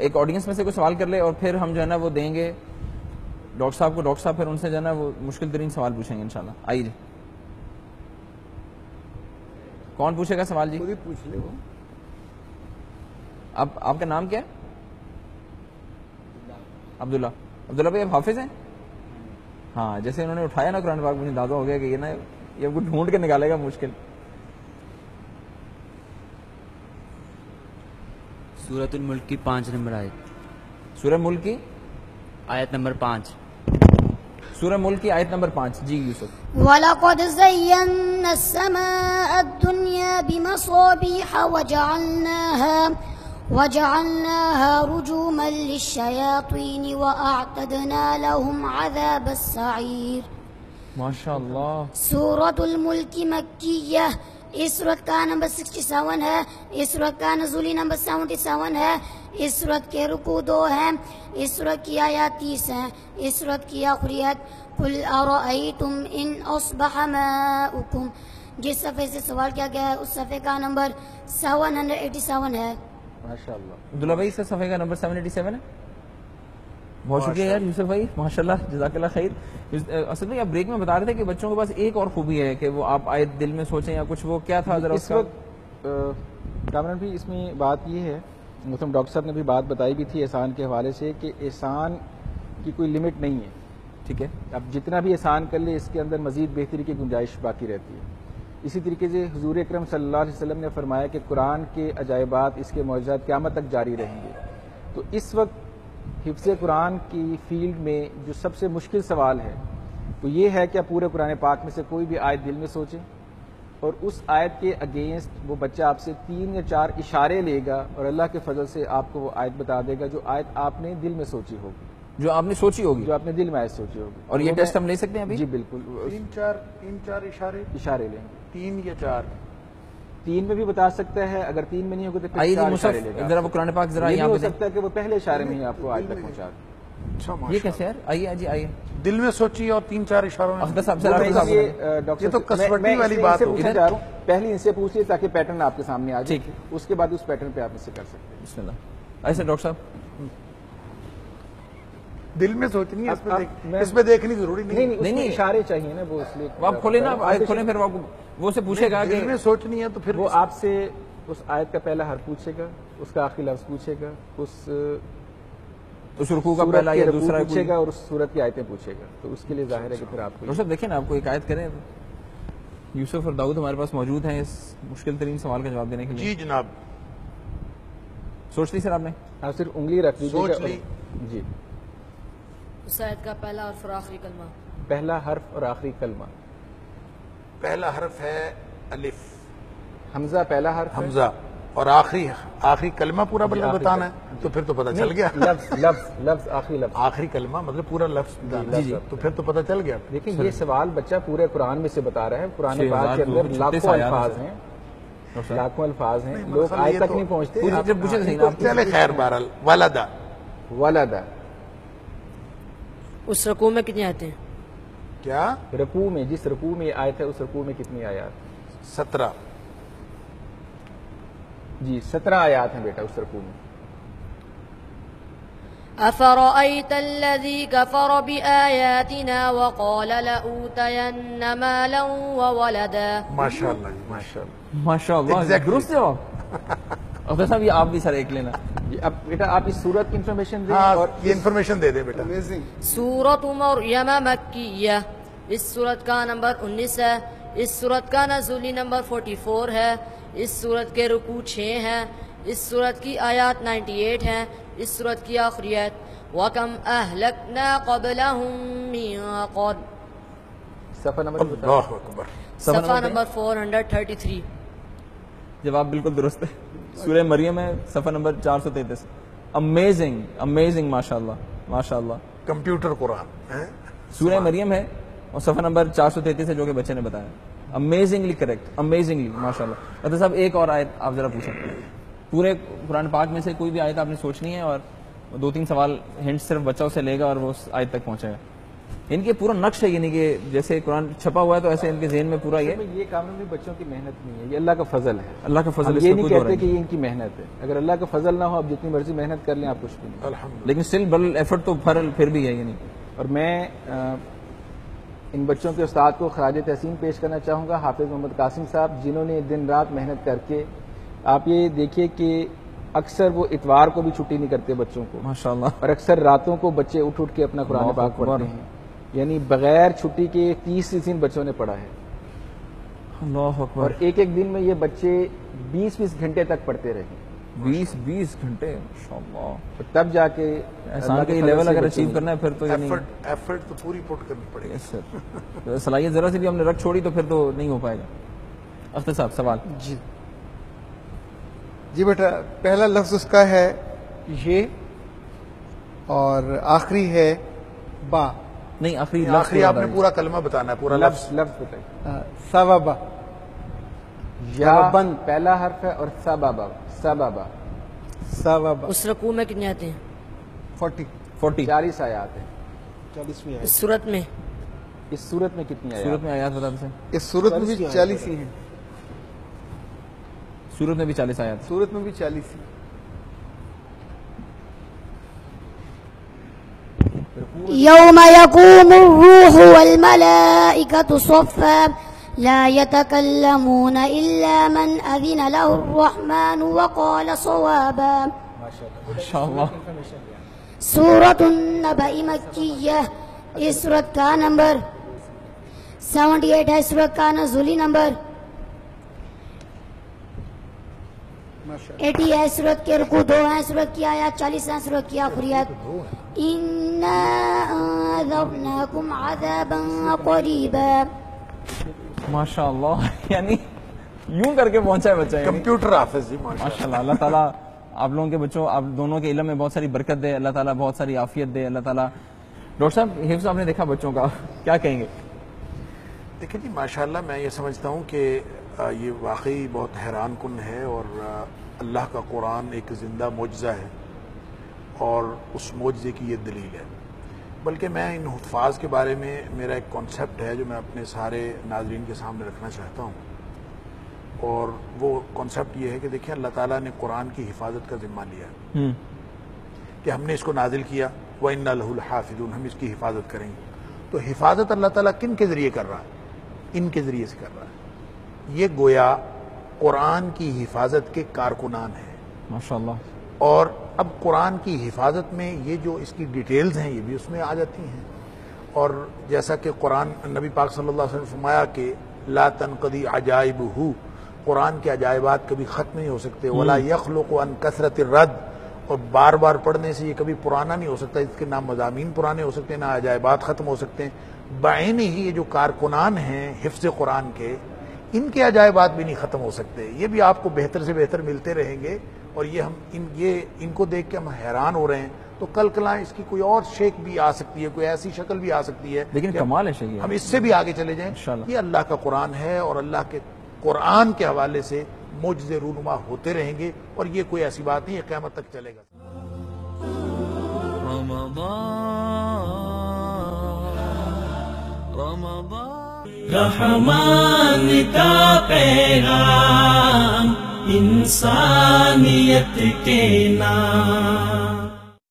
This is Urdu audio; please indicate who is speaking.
Speaker 1: ایک آڈینس میں سے کوئی سوال کر لے اور پھر ہم جو ہے نا وہ دیں گے ڈاکٹر صاحب کو. ڈاکٹر صاحب پھر ان سے جو ہے نا وہ مشکل ترین سوال پوچھیں گے انشاءاللہ. آئیے جی, کون پوچھے گا سوال؟ جی
Speaker 2: خود ہی پوچھ لے. وہ
Speaker 1: آپ کا نام کیا ہے؟ عبداللہ. عبداللہ بھائی آپ حافظ ہیں؟ ہاں, جیسے انہوں نے اٹھایا نا قرآن پاک, مجھے دعویٰ ہو گیا کہ یہ نا یہ کو ڈھونڈ کے نکالے گا مشکل.
Speaker 3: سورۃ الملک کی 5 نمبر آیت.
Speaker 1: سورہ ملک کی
Speaker 3: آیت نمبر 5.
Speaker 1: سورہ ملک کی آیت نمبر 5. جی یوسف.
Speaker 4: وَلَقَدْ زَيَّنَّا السَّمَاءَ الدُّنْيَا بِمَصَابِيحَ وَجَعَلْنَاهَا رُجُومًا لِلشَّيَاطِينِ وَأَعْتَدْنَا لَهُمْ عَذَابَ السَّعِيرِ.
Speaker 1: ماشاء اللہ.
Speaker 4: سورۃ الملک مکیہ, اس سورت کا نمبر 67 ہے, اس سورت کا نزولی نمبر 77 ہے, اس سورت کے رکوع 2 ہیں, اس سورت کی آیات 30 ہیں, اس سورت کی آخری آیت قُلْ أَرَأَيْتُمْ إِنْ أَصْبَحَ مَاؤُكُمْ. جس صفحے سے سوال کیا گیا ہے اس صفحے کا نمبر 787 ہے.
Speaker 1: ماشاء اللہ. عبداللہ بھائی اس صفحے کا نمبر 787 ہے. بہت شکریہ یار یوسف بھائی, ماشاء اللہ, جزاک اللہ خیر. اصل میں آپ بریک میں بتا رہے تھے کہ بچوں کے پاس ایک اور خوبی ہے کہ وہ آپ آیت دل میں سوچیں یا کچھ, وہ کیا تھا ذرا
Speaker 5: اس وقت کامران بھی اس میں بات یہ ہے, مثلا ڈاکٹر صاحب نے بھی بات بتائی بھی تھی احسان کے حوالے سے کہ احسان کی کوئی لمٹ نہیں ہے. ٹھیک ہے, اب جتنا بھی احسان کر لے اس کے اندر مزید بہتری کی گنجائش باقی رہتی ہے. اسی طریقے سے حضور اکرم صلی اللہ علیہ وسلم نے فرمایا کہ قرآن کے عجائبات, اس کے معجزات قیامت تک جاری رہیں گے. تو اس وقت حفظ قرآن کی فیلڈ میں جو سب سے مشکل سوال ہے وہ یہ ہے کہ آپ پورے قرآن پاک میں سے کوئی بھی آیت دل میں سوچیں اور اس آیت کے اگینسٹ وہ بچہ آپ سے 3 یا 4 اشارے لے گا اور اللہ کے فضل سے آپ کو وہ آیت بتا دے گا جو آیت آپ نے دل میں سوچی ہوگی,
Speaker 1: جو آپ نے سوچی ہوگی,
Speaker 5: جو آپ نے دل میں آیت سوچی ہوگی.
Speaker 1: اور یہ ٹیسٹ ہم لے سکتے ہیں ابھی؟
Speaker 5: جی بالکل.
Speaker 2: 3-4
Speaker 5: اشارے لیں گے,
Speaker 2: 3 یا 4.
Speaker 5: 3 میں بھی بتا سکتا ہے, اگر 3 میں نہیں ہوگا تو پھر
Speaker 1: آئیے
Speaker 5: 4
Speaker 1: جی
Speaker 5: اشارے لے گا.
Speaker 1: ذرا وہ قرآن پاک ذرا
Speaker 5: یہ
Speaker 1: یہاں
Speaker 5: ہو
Speaker 1: پہ دیں.
Speaker 5: سکتا ہے کہ وہ پہلے اشارے میں ہی آپ کو آیت تک پہنچا دے.
Speaker 1: یہ کیسے یار؟ آئیے جی آئیے.
Speaker 2: دل میں سوچی اور 3-4 اشاروں میں.
Speaker 1: اخذ صاحب ذرا
Speaker 2: یہ تو کسوٹی والی بات ہوگی.
Speaker 5: پہلے ان سے پوچھیے تاکہ پیٹرن آپ کے سامنے آ جائے, اس کے بعد اس پیٹرن پہ آپ اس سے کر سکتے ہیں.
Speaker 1: بسم اللہ. ایسے ڈاکٹر صاحب
Speaker 2: دل میں سوچنی ہے, اس میں دیکھنی ضروری نہیں.
Speaker 5: نہیں اشارے چاہیے نا, وہ اس لیے
Speaker 1: آپ کھولیں نا, آیت کھولیں, پھر وہ سے پوچھے گا کہ
Speaker 2: دل میں سوچنی ہے تو پھر
Speaker 5: وہ آپ سے اس آیت کا پہلا حرف پوچھے گا, اس کا آخری لفظ پوچھے گا, اس
Speaker 1: رکوع کا پہلا یا دوسرا
Speaker 5: پوچھے گا اور اس سورت کی آیتیں پوچھے گا. تو اس کے لیے ظاہر ہے کہ پھر آپ کو
Speaker 1: ڈاکٹر صاحب دیکھیں نا, آپ کو ایک آیت کریں. یوسف اور داؤد ہمارے پاس موجود ہیں اس مشکل ترین سوال کا جواب دینے کے لیے.
Speaker 2: جی جناب.
Speaker 1: سوچ لی سر آپ نے؟
Speaker 5: آپ صرف انگلی رکھ لیجیے.
Speaker 2: سوچ لی.
Speaker 5: جی.
Speaker 6: اس آیت کا پہلا حرف اور آخری کلمہ.
Speaker 5: پہلا حرف اور آخری کلمہ.
Speaker 2: پہلا حرف ہے الف.
Speaker 5: حمزہ پہلا حرف
Speaker 2: حمزہ, اور آخری کلمہ پورا بتانا ہے تو پھر تو پتہ چل گیا.
Speaker 5: لفظ آخری لفظ,
Speaker 2: آخری کلمہ مطلب پورا لفظ. جی تو پھر تو پتہ چل گیا.
Speaker 5: دیکھیں یہ سوال بچہ پورے قرآن میں سے بتا رہا ہے. قرآن پاک کے اندر لاکھوں الفاظ ہیں, لوگ آج تک نہیں پہنچتے.
Speaker 2: چلے خیر, بہرحال ولدا.
Speaker 6: اس رکوع میں کتنی آیتیں ہیں؟
Speaker 2: کیا
Speaker 5: رکوع میں, جس رکوع میں آیت ہے اس رکوع میں کتنی آیات؟
Speaker 2: 17.
Speaker 5: جی 17 آیات ہیں بیٹا اس رکوع میں.
Speaker 6: أفرأيت الذي كفر بآياتنا وقال لأوتين مالا وولدا.
Speaker 2: ماشاءاللہ جی, ماشاءاللہ
Speaker 1: ماشاءاللہ, درست جواب. افضل صاحب یہ آپ بھی سر ایک لینا.
Speaker 5: اب بیٹا آپ اس سورت کی انفارمیشن دیں.
Speaker 2: اور یہ انفارمیشن دے دیں بیٹا.
Speaker 6: سورۃ مریم مکیہ, اس سورت کا نمبر 19 ہے, اس سورت کا نزولی نمبر 44 ہے, اس سورت کے رکوع 6 ہیں, اس سورت کی آیات 98 ہیں, اس سورت کی آخری آیت وَكَمْ أَهْلَكْنَا قَبْلَهُمْ مِنْ قَرْنٍ.
Speaker 5: صفحہ نمبر
Speaker 2: اللہ اکبر.
Speaker 6: صفحہ نمبر 433.
Speaker 1: جواب بالکل درست ہے. سورہ مریم ہے, صفحہ نمبر 433. امیزنگ, ماشاءاللہ ماشاءاللہ.
Speaker 2: کمپیوٹر قرآن
Speaker 1: سورہ مریم ہے اور صفحہ نمبر 433 ہے جو کہ بچے نے بتایا. امیزنگلی کریکٹ, امیزنگلی ماشاءاللہ. مطلب صاحب ایک اور آیت آپ ذرا پوچھیں. پورے قرآن پاک میں سے کوئی بھی آیت آپ نے سوچنی ہے اور 2-3 سوال ہنٹ صرف بچہ اسے لے گا اور وہ اس آیت تک پہنچے گا. ان کے پورا نقش ہے، یعنی کہ جیسے قرآن چھپا ہوا ہے تو ایسے ان کے ذہن میں پورا
Speaker 5: یہ کامن بھی بچوں کی محنت نہیں ہے، یہ اللہ کا فضل ہے.
Speaker 1: اللہ کا فضل.
Speaker 5: یہ نہیں کہتے کہ یہ ان کی محنت ہے، اگر اللہ کا فضل نہ ہو آپ جتنی مرضی محنت کر لیں آپ کچھ بھی نہیں.
Speaker 2: الحمدللہ.
Speaker 1: لیکن اسٹل بل ایفرٹ تو پھر بھی ہے. یعنی
Speaker 5: اور میں ان بچوں کے استاد کو خراج تحسین پیش کرنا چاہوں گا، حافظ محمد قاسم صاحب، جنہوں نے دن رات محنت کر کے، آپ یہ دیکھیے کہ اکثر وہ اتوار کو بھی چھٹی نہیں کرتے بچوں کو،
Speaker 1: ماشاءاللہ.
Speaker 5: اور اکثر راتوں کو بچے اٹھ کے اپنا قرآن پاک پڑھتے ہیں، یعنی بغیر چھٹی کے 30 دن بچوں نے پڑھا ہے.
Speaker 1: اللہ اکبر.
Speaker 5: اور ایک دن میں یہ بچے 20 گھنٹے تک پڑھتے رہے.
Speaker 1: 20 گھنٹے ماشاءاللہ.
Speaker 5: تب جا کے
Speaker 1: احسان کا یہ لیول اگر اچیو کرنا ہے پھر تو یعنی
Speaker 2: ایفرٹ تو پوری پٹ کرنی پڑے گی.
Speaker 1: یس سر. صلاحیت ذرا سی بھی ہم نے رکھ چھوڑی تو پھر تو نہیں ہو پائے گا. اختر صاحب سوال.
Speaker 7: جی بیٹا، پہلا لفظ اس کا ہے یہ اور آخری ہے با.
Speaker 1: نہیں
Speaker 2: آخری آپ نے پورا کلمہ بتانا ہے، پورا لفظ
Speaker 5: بتائیں.
Speaker 7: سبابا.
Speaker 5: یا بند پہلا حرف ہے اور سبابا.
Speaker 7: سبابا.
Speaker 6: اس رکوع میں کتنے آتے ہیں؟
Speaker 7: 40.
Speaker 5: 40 آیات ہیں.
Speaker 7: 40ویں
Speaker 6: اس صورت میں
Speaker 5: اس صورت میں کتنی آیات؟
Speaker 1: صورت میں آیات بتا دیں.
Speaker 7: اس صورت میں بھی 40 ہی ہیں.
Speaker 1: صورت میں بھی 40 آیات.
Speaker 7: صورت میں بھی 40 ہی.
Speaker 4: يوم يقوم الروح والملائكة صفا لا يتكلمون إلا من أذن له الرحمن وقال صوابا.
Speaker 1: ماشاءاللہ.
Speaker 4: سورة النبأ مکیہ. اس سورت کا نمبر 78 ہے. سورت کا نزولی نمبر 80 ہے. سورت کے رکوع 2 ہیں. سورت کی آیات 40 ہیں. سورت کی آخری آیت اِنَّا أَنذَرْنَاكُمْ عَذَابًا قَرِيبًا.
Speaker 1: ماشاءاللہ. یعنی یوں کر کے پہنچا ہے بچہ.
Speaker 2: کمپیوٹر حافظ جی
Speaker 1: ماشاءاللہ. اللہ تعالیٰ آپ لوگوں کے بچوں، آپ دونوں کے علم میں بہت ساری برکت دے. اللہ تعالیٰ بہت ساری عافیت دے. اللہ تعالیٰ. ڈاکٹر صاحب حفظ آپ نے دیکھا بچوں کا، کیا کہیں گے؟
Speaker 2: دیکھیں جی ماشاءاللہ میں یہ سمجھتا ہوں کہ یہ واقعی بہت حیران کن ہے، اور اللہ کا قرآن ایک زندہ معجزہ ہے، اور اس معجزے کی یہ دلیل ہے. بلکہ میں ان حفاظ کے بارے میں میرا ایک کانسیپٹ ہے جو میں اپنے سارے ناظرین کے سامنے رکھنا چاہتا ہوں، اور وہ کانسیپٹ یہ ہے کہ دیکھیں اللہ تعالیٰ نے قرآن کی حفاظت کا ذمہ لیا ہے کہ ہم نے اس کو نازل کیا، وَإِنَّا لَهُ لَحَافِظُونَ، ہم اس کی حفاظت کریں گے. تو حفاظت اللہ تعالیٰ کن کے ذریعے کر رہا ہے؟ ان کے ذریعے سے کر رہا ہے. یہ گویا قرآن کی حفاظت کے کارکنان ہیں
Speaker 1: ماشاءاللہ.
Speaker 2: اور اب قرآن کی حفاظت میں یہ جو اس کی ڈیٹیلز ہیں یہ بھی اس میں آ جاتی ہیں. اور جیسا کہ قرآن نبی پاک صلی اللہ علیہ وسلم نے فرمایا کہ لا تنقضی عجائبہ، قرآن کے عجائبات کبھی ختم نہیں ہو سکتے. ولا یخلق عن کثرت الرد، اور بار بار پڑھنے سے یہ کبھی پرانا نہیں ہو سکتا. اس کے نہ مضامین پرانے ہو سکتے ہیں، نہ عجائبات ختم ہو سکتے ہیں. بعین ہی یہ جو کارکنان ہیں حفظ قرآن کے، ان کے عجائبات بھی نہیں ختم ہو سکتے. یہ بھی آپ کو بہتر سے بہتر ملتے رہیں گے، اور یہ ہم ان کو دیکھ کے ہم حیران ہو رہے ہیں. تو کل کلاں اس کی کوئی اور شیک بھی آ سکتی ہے، کوئی ایسی شکل بھی آ سکتی ہے،
Speaker 1: لیکن کمال ہے شیخ.
Speaker 2: ہم اس سے بھی آگے چلے جائیں. یہ اللہ کا قرآن ہے، اور اللہ کے قرآن کے حوالے سے معجزے رونما ہوتے رہیں گے، اور یہ کوئی ایسی بات نہیں ہے، قیامت تک چلے گا.
Speaker 8: رحمان کا پیغام انسانیت کے نام.